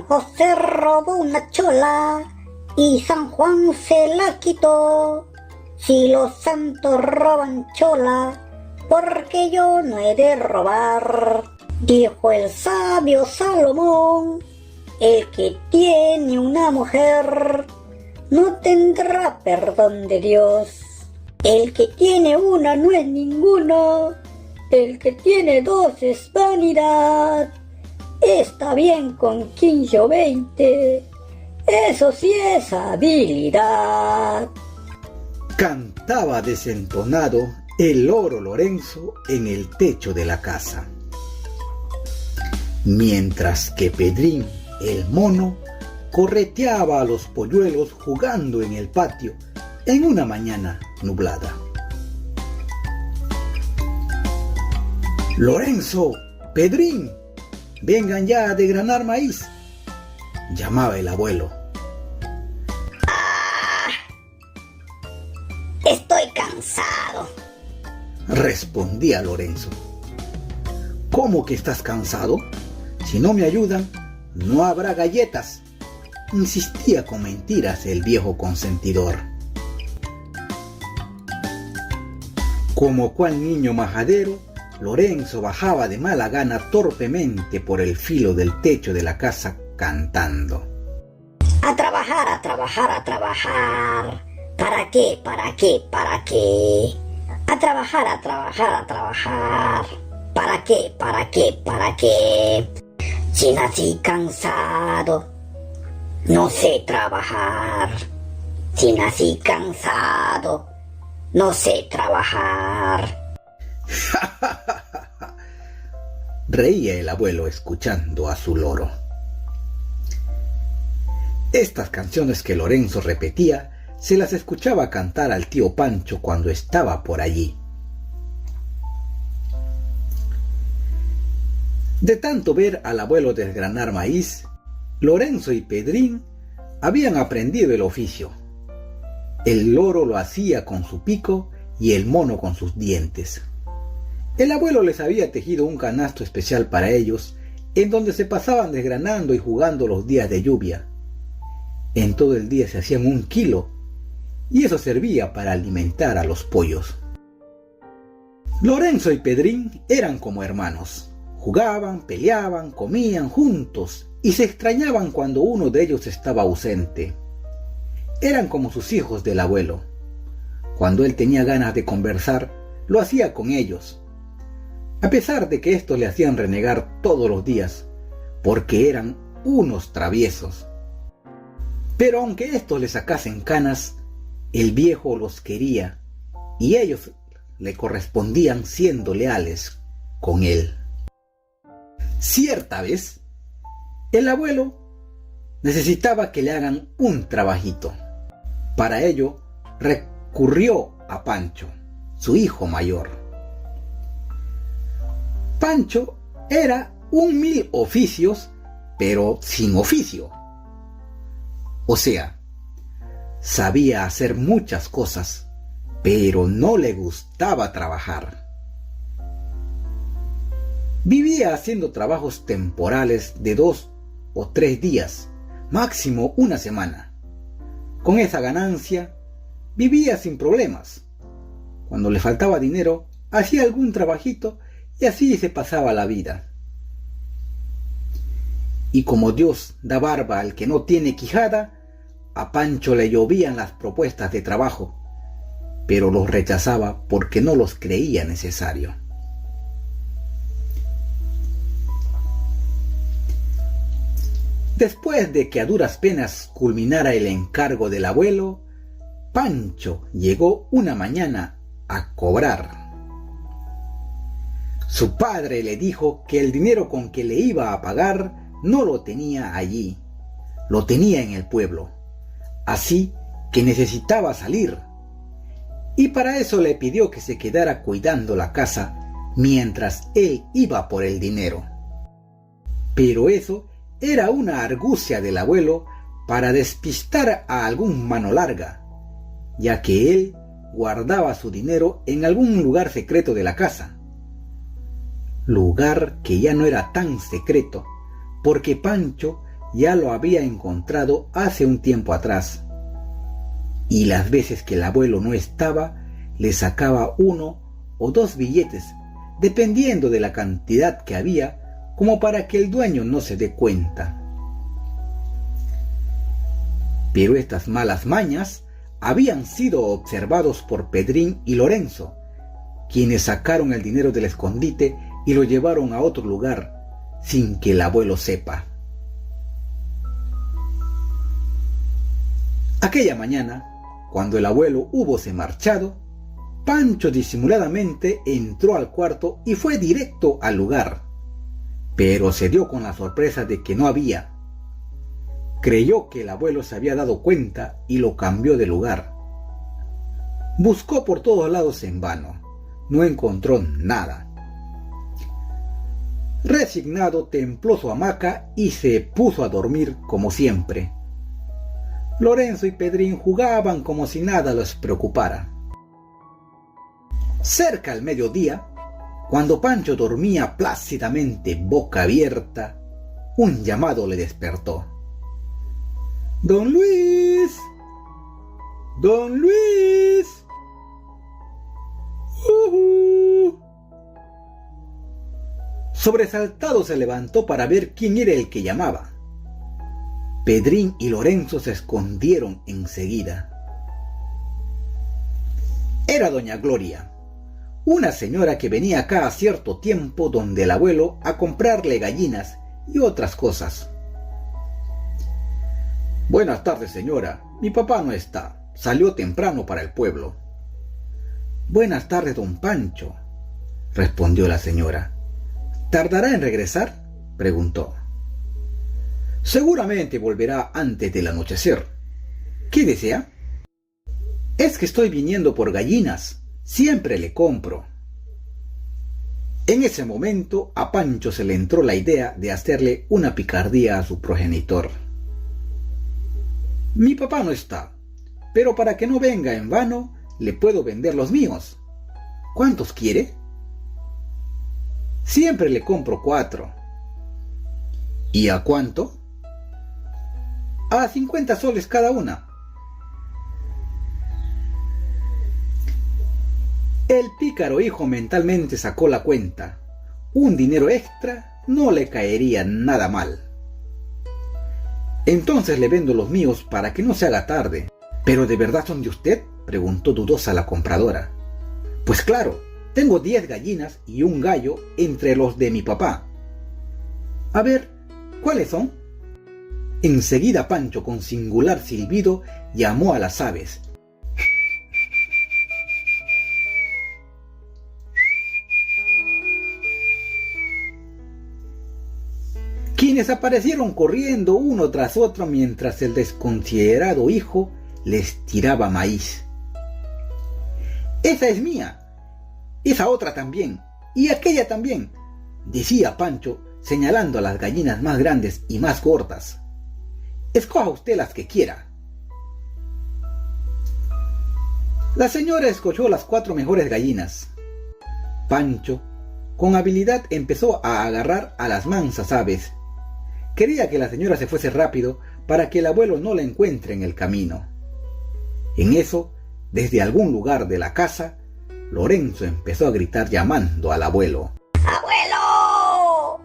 José robó una chola y San Juan se la quitó. Si los santos roban chola, ¿por qué yo no he de robar? Dijo el sabio Salomón, el que tiene una mujer no tendrá perdón de Dios. El que tiene una no es ninguno, el que tiene dos es vanidad. Está bien con 15 o 20, eso sí es habilidad. Cantaba desentonado el loro Lorenzo en el techo de la casa, mientras que Pedrín, el mono, correteaba a los polluelos jugando en el patio en una mañana nublada. Lorenzo, Pedrín, vengan ya a desgranar maíz, llamaba el abuelo. Estoy cansado, respondía Lorenzo. ¿Cómo que estás cansado? Si no me ayudan, no habrá galletas, insistía con mentiras el viejo consentidor. Como cual niño majadero, Lorenzo bajaba de mala gana torpemente por el filo del techo de la casa cantando. A trabajar, a trabajar, a trabajar. ¿Para qué? ¿Para qué? ¿Para qué? A trabajar, a trabajar, a trabajar. ¿Para qué? ¿Para qué? ¿Para qué? Si nací cansado, no sé trabajar. Si nací cansado, no sé trabajar. Reía el abuelo escuchando a su loro. Estas canciones que Lorenzo repetía se las escuchaba cantar al tío Pancho cuando estaba por allí. De tanto ver al abuelo desgranar maíz, Lorenzo y Pedrín habían aprendido el oficio. El loro lo hacía con su pico y el mono con sus dientes. El abuelo les había tejido un canasto especial para ellos, en donde se pasaban desgranando y jugando los días de lluvia. En todo el día se hacían 1 kilo, y eso servía para alimentar a los pollos. Lorenzo y Pedrín eran como hermanos. Jugaban, peleaban, comían juntos y se extrañaban cuando uno de ellos estaba ausente. Eran como sus hijos del abuelo. Cuando él tenía ganas de conversar, lo hacía con ellos, a pesar de que estos le hacían renegar todos los días, porque eran unos traviesos. Pero aunque estos le sacasen canas, el viejo los quería y ellos le correspondían siendo leales con él. Cierta vez, el abuelo necesitaba que le hagan un trabajito. Para ello, recurrió a Pancho, su hijo mayor. Pancho era un 1000 oficios, pero sin oficio. O sea, sabía hacer muchas cosas, pero no le gustaba trabajar. Vivía haciendo trabajos temporales de 2 o 3 días, máximo 1 semana. Con esa ganancia, vivía sin problemas. Cuando le faltaba dinero, hacía algún trabajito y así se pasaba la vida. Y como Dios da barba al que no tiene quijada, a Pancho le llovían las propuestas de trabajo, pero los rechazaba porque no los creía necesario. Después de que a duras penas culminara el encargo del abuelo, Pancho llegó una mañana a cobrar. Su padre le dijo que el dinero con que le iba a pagar no lo tenía allí, lo tenía en el pueblo, así que necesitaba salir. Y para eso le pidió que se quedara cuidando la casa mientras él iba por el dinero. Pero eso era una argucia del abuelo para despistar a algún mano larga, ya que él guardaba su dinero en algún lugar secreto de la casa. Lugar que ya no era tan secreto, porque Pancho ya lo había encontrado hace un tiempo atrás, y las veces que el abuelo no estaba, le sacaba 1 o 2 billetes, dependiendo de la cantidad que había, como para que el dueño no se dé cuenta. Pero estas malas mañas habían sido observados por Pedrín y Lorenzo, quienes sacaron el dinero del escondite y lo llevaron a otro lugar, sin que el abuelo sepa. Aquella mañana, cuando el abuelo húbose marchado, Pancho disimuladamente entró al cuarto y fue directo al lugar, pero se dio con la sorpresa de que no había. Creyó que el abuelo se había dado cuenta y lo cambió de lugar. Buscó por todos lados en vano, no encontró nada. Resignado, templó su hamaca y se puso a dormir como siempre. Lorenzo y Pedrín jugaban como si nada los preocupara. Cerca al mediodía, cuando Pancho dormía plácidamente boca abierta, un llamado le despertó. ¡Don Luis! ¡Don Luis! Sobresaltado se levantó para ver quién era el que llamaba. Pedrín y Lorenzo se escondieron enseguida. Era doña Gloria, una señora que venía cada cierto tiempo donde el abuelo a comprarle gallinas y otras cosas. Buenas tardes, señora. Mi papá no está. Salió temprano para el pueblo. Buenas tardes, don Pancho, respondió la señora. ¿Tardará en regresar?, preguntó. Seguramente volverá antes del anochecer. ¿Qué desea? Es que estoy viniendo por gallinas. Siempre le compro. En ese momento a Pancho se le entró la idea de hacerle una picardía a su progenitor. Mi papá no está, pero para que no venga en vano, le puedo vender los míos. ¿Cuántos quiere? Siempre le compro 4. ¿Y a cuánto? A 50 soles cada una. El pícaro hijo mentalmente sacó la cuenta. Un dinero extra no le caería nada mal. Entonces le vendo los míos para que no se haga tarde. ¿Pero de verdad son de usted?, preguntó dudosa la compradora. Pues claro, tengo 10 gallinas y un gallo entre los de mi papá. A ver, ¿cuáles son? Enseguida Pancho, con singular silbido, llamó a las aves. Quienes aparecieron corriendo uno tras otro mientras el desconsiderado hijo les tiraba maíz. Esa es mía, esa otra también, y aquella también, decía Pancho, señalando a las gallinas más grandes y más gordas. Escoja usted las que quiera. La señora escogió las 4 mejores gallinas. Pancho, con habilidad, empezó a agarrar a las mansas aves. Quería que la señora se fuese rápido para que el abuelo no la encuentre en el camino. En eso, desde algún lugar de la casa, Lorenzo empezó a gritar llamando al abuelo. ¡Abuelo!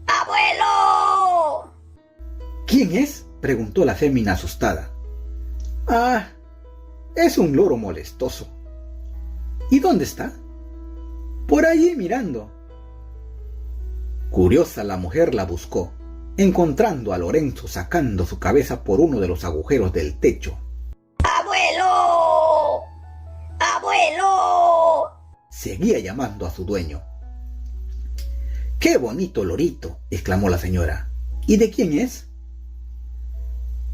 ¡Abuelo! ¿Quién es?, preguntó la fémina asustada. Ah, es un loro molestoso. ¿Y dónde está? Por allí mirando. Curiosa, la mujer la buscó, encontrando a Lorenzo sacando su cabeza por uno de los agujeros del techo. ¡Abuelo! ¡Abuelo! Seguía llamando a su dueño. ¡Qué bonito lorito!, exclamó la señora. ¿Y de quién es?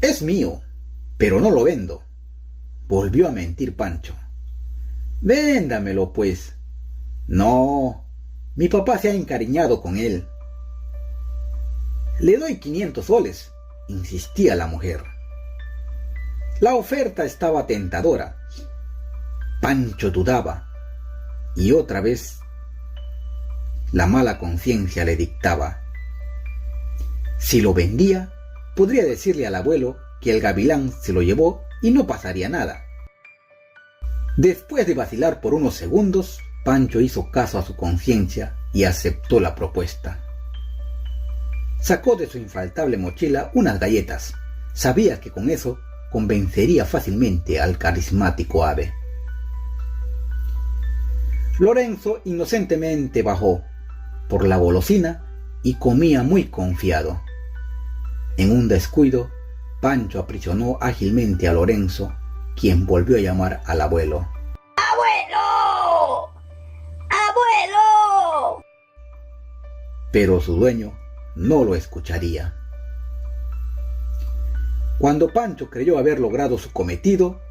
Es mío, pero no lo vendo, volvió a mentir Pancho. Véndamelo, pues. No, mi papá se ha encariñado con él. Le doy 500 soles, insistía la mujer. La oferta estaba tentadora. Pancho dudaba, y otra vez la mala conciencia le dictaba. Si lo vendía, podría decirle al abuelo que el gavilán se lo llevó y no pasaría nada. Después de vacilar por unos segundos, Pancho hizo caso a su conciencia y aceptó la propuesta. Sacó de su infaltable mochila unas galletas. Sabía que con eso convencería fácilmente al carismático ave. Lorenzo inocentemente bajó por la golosina y comía muy confiado. En un descuido, Pancho aprisionó ágilmente a Lorenzo, quien volvió a llamar al abuelo. ¡Abuelo! ¡Abuelo! Pero su dueño no lo escucharía. Cuando Pancho creyó haber logrado su cometido,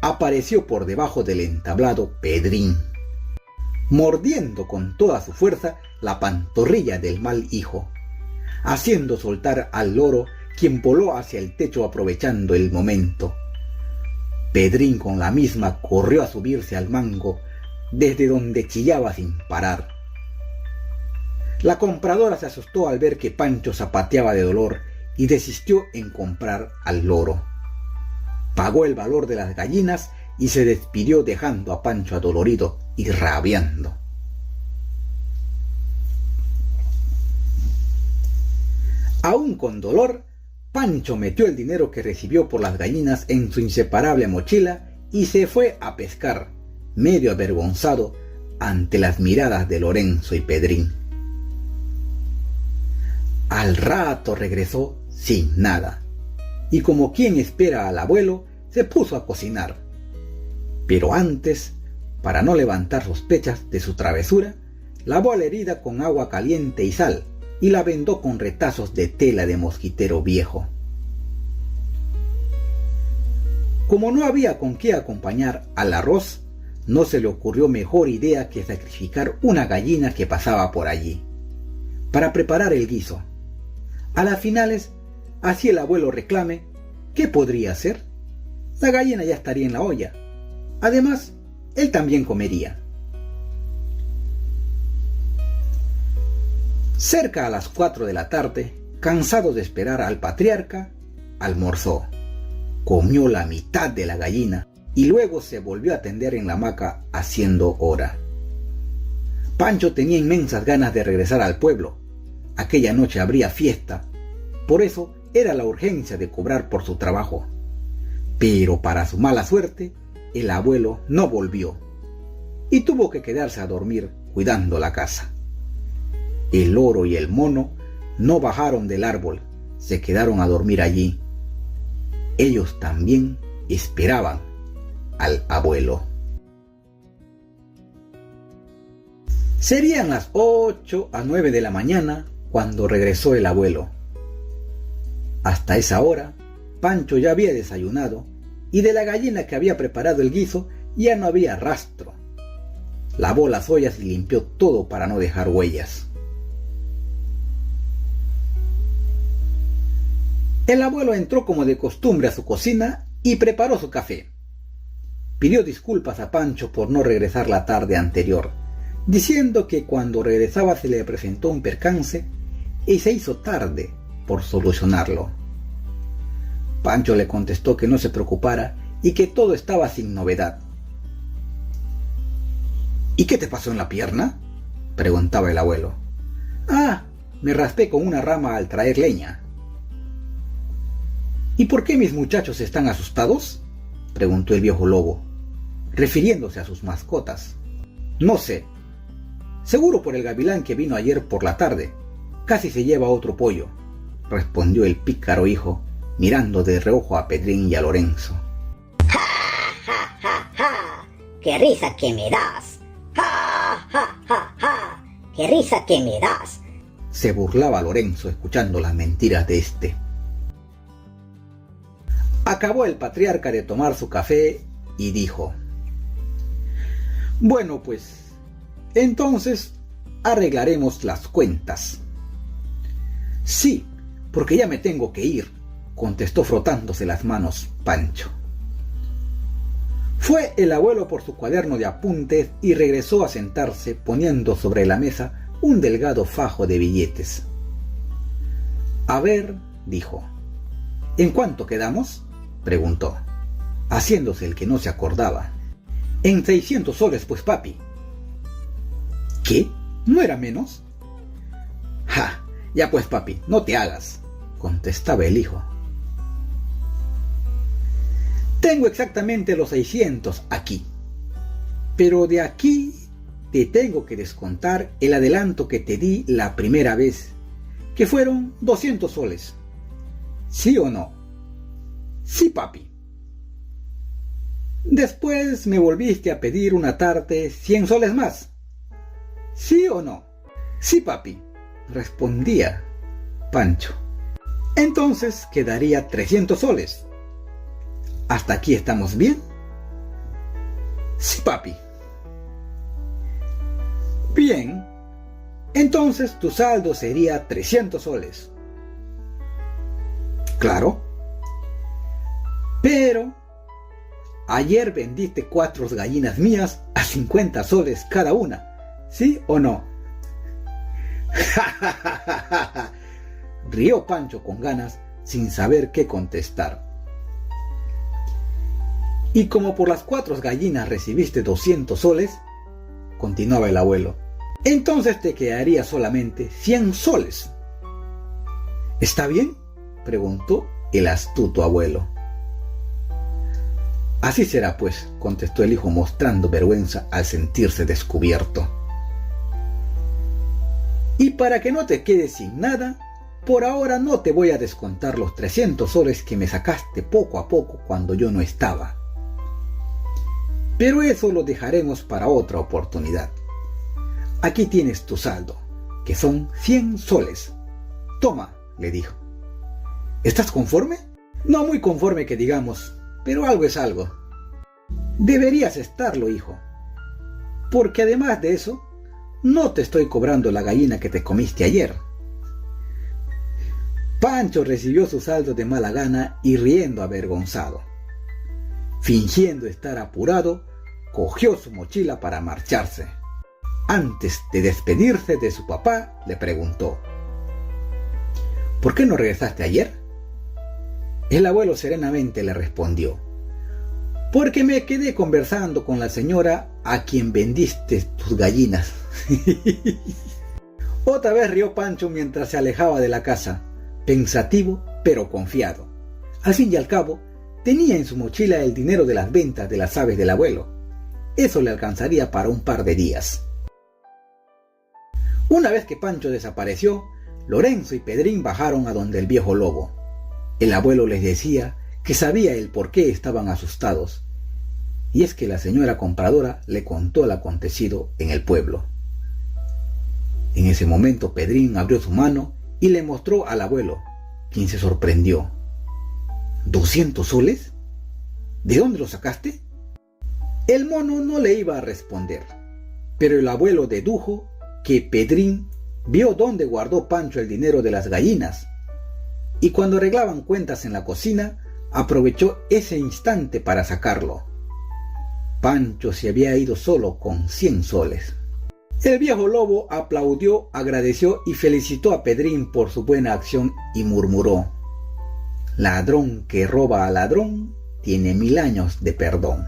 apareció por debajo del entablado Pedrín, mordiendo con toda su fuerza la pantorrilla del mal hijo, haciendo soltar al loro, quien voló hacia el techo aprovechando el momento. Pedrín con la misma corrió a subirse al mango, desde donde chillaba sin parar. La compradora se asustó al ver que Pancho zapateaba de dolor y desistió en comprar al loro. Pagó el valor de las gallinas y se despidió dejando a Pancho adolorido y rabiando. Aún con dolor, Pancho metió el dinero que recibió por las gallinas en su inseparable mochila y se fue a pescar, medio avergonzado ante las miradas de Lorenzo y Pedrín. Al rato regresó sin nada, y como quien espera al abuelo, se puso a cocinar. Pero antes, para no levantar sospechas de su travesura, lavó la herida con agua caliente y sal, y la vendó con retazos de tela de mosquitero viejo. Como no había con qué acompañar al arroz, no se le ocurrió mejor idea que sacrificar una gallina que pasaba por allí, para preparar el guiso. A las finales, así el abuelo reclame, ¿qué podría hacer? La gallina ya estaría en la olla. Además, él también comería. Cerca a las 4 de la tarde, cansado de esperar al patriarca, almorzó. Comió la mitad de la gallina y luego se volvió a tender en la hamaca haciendo hora. Pancho tenía inmensas ganas de regresar al pueblo. Aquella noche habría fiesta, por eso era la urgencia de cobrar por su trabajo. Pero para su mala suerte, el abuelo no volvió y tuvo que quedarse a dormir cuidando la casa. El loro y el mono no bajaron del árbol, se quedaron a dormir allí. Ellos también esperaban al abuelo. Serían las 8 a 9 de la mañana cuando regresó el abuelo. Hasta esa hora, Pancho ya había desayunado y de la gallina que había preparado el guiso ya no había rastro. Lavó las ollas y limpió todo para no dejar huellas. El abuelo entró como de costumbre a su cocina y preparó su café. Pidió disculpas a Pancho por no regresar la tarde anterior, diciendo que cuando regresaba se le presentó un percance y se hizo tarde por solucionarlo. Pancho le contestó que no se preocupara y que todo estaba sin novedad. ¿Y qué te pasó en la pierna?, preguntaba el abuelo. Ah, me raspé con una rama al traer leña. ¿Y por qué mis muchachos están asustados?, preguntó el viejo lobo, refiriéndose a sus mascotas. No sé. Seguro por el gavilán que vino ayer por la tarde. Casi se lleva otro pollo, respondió el pícaro hijo, mirando de reojo a Pedrín y a Lorenzo. ¡Ja, ja, ja, ja! ¡Qué risa que me das! ¡Ja, ja, ja, ja! ¡Qué risa que me das! Se burlaba Lorenzo escuchando las mentiras de este. Acabó el patriarca de tomar su café y dijo: Bueno, pues, entonces arreglaremos las cuentas. Sí, porque ya me tengo que ir, contestó frotándose las manos Pancho. Fue el abuelo por su cuaderno de apuntes y regresó a sentarse poniendo sobre la mesa un delgado fajo de billetes. A ver, dijo, ¿En cuánto quedamos?, preguntó, haciéndose el que no se acordaba. En 600 soles, pues, papi. ¿Qué? ¿No era menos? Ja, ya pues, papi, no te hagas, contestaba el hijo. Tengo exactamente los 600 aquí, pero de aquí te tengo que descontar el adelanto que te di la primera vez, que fueron 200 soles. ¿Sí o no? Sí, papi. Después me volviste a pedir una tarde 100 soles más. ¿Sí o no? Sí, papi, respondía Pancho. Entonces quedaría 300 soles. ¿Hasta aquí estamos bien? Sí, papi. Bien, entonces tu saldo sería 300 soles. Claro. Pero ayer vendiste 4 gallinas mías a 50 soles cada una, ¿sí o no? Rió Pancho con ganas, sin saber qué contestar. Y como por las 4 gallinas recibiste 200 soles, continuaba el abuelo, entonces te quedaría solamente 100 soles. ¿Está bien?, preguntó el astuto abuelo. Así será, pues, contestó el hijo, mostrando vergüenza al sentirse descubierto. Y para que no te quedes sin nada, por ahora no te voy a descontar los 300 soles que me sacaste poco a poco cuando yo no estaba. Pero eso lo dejaremos para otra oportunidad. Aquí tienes tu saldo, que son 100 soles. Toma, le dijo. ¿Estás conforme? No muy conforme que digamos, pero algo es algo. Deberías estarlo, hijo. Porque además de eso, no te estoy cobrando la gallina que te comiste ayer. Pancho recibió su saldo de mala gana y riendo avergonzado. Fingiendo estar apurado, cogió su mochila para marcharse. Antes de despedirse de su papá, le preguntó: ¿por qué no regresaste ayer? El abuelo serenamente le respondió: porque me quedé conversando con la señora a quien vendiste tus gallinas. Otra vez rió Pancho mientras se alejaba de la casa, pensativo pero confiado. Al fin y al cabo, tenía en su mochila el dinero de las ventas de las aves del abuelo. Eso le alcanzaría para un par de días. Una vez que Pancho desapareció, Lorenzo y Pedrín bajaron a donde el viejo lobo. El abuelo les decía que sabía el por qué estaban asustados, y es que la señora compradora le contó lo acontecido en el pueblo. En ese momento Pedrín abrió su mano y le mostró al abuelo, quien se sorprendió. ¿200 soles? ¿De dónde lo sacaste? El mono no le iba a responder, pero el abuelo dedujo que Pedrín vio dónde guardó Pancho el dinero de las gallinas, y cuando arreglaban cuentas en la cocina, aprovechó ese instante para sacarlo. Pancho se había ido solo con 100 soles. El viejo lobo aplaudió, agradeció y felicitó a Pedrín por su buena acción y murmuró: ladrón que roba a ladrón tiene 1000 años de perdón.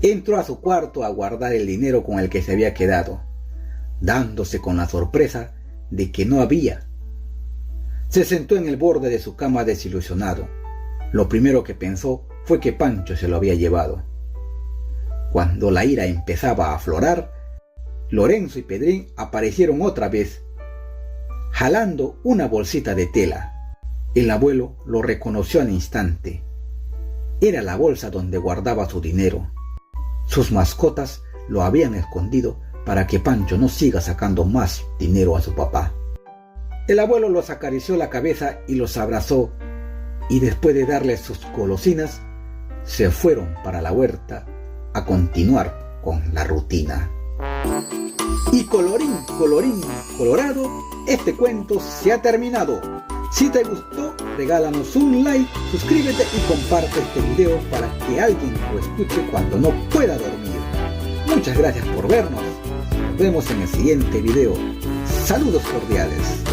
Entró a su cuarto a guardar el dinero con el que se había quedado, dándose con la sorpresa de que no había. Se sentó en el borde de su cama desilusionado. Lo primero que pensó fue que Pancho se lo había llevado. Cuando la ira empezaba a aflorar, Lorenzo y Pedrín aparecieron otra vez, jalando una bolsita de tela. El abuelo lo reconoció al instante. Era la bolsa donde guardaba su dinero. Sus mascotas lo habían escondido para que Pancho no siga sacando más dinero a su papá. El abuelo los acarició la cabeza y los abrazó, y después de darles sus golosinas, se fueron para la huerta a continuar con la rutina. Y colorín colorado, este cuento se ha terminado. Si te gustó, regálanos un like, suscríbete y comparte este video para que alguien lo escuche cuando no pueda dormir. Muchas gracias por vernos. Nos vemos en el siguiente video. Saludos cordiales.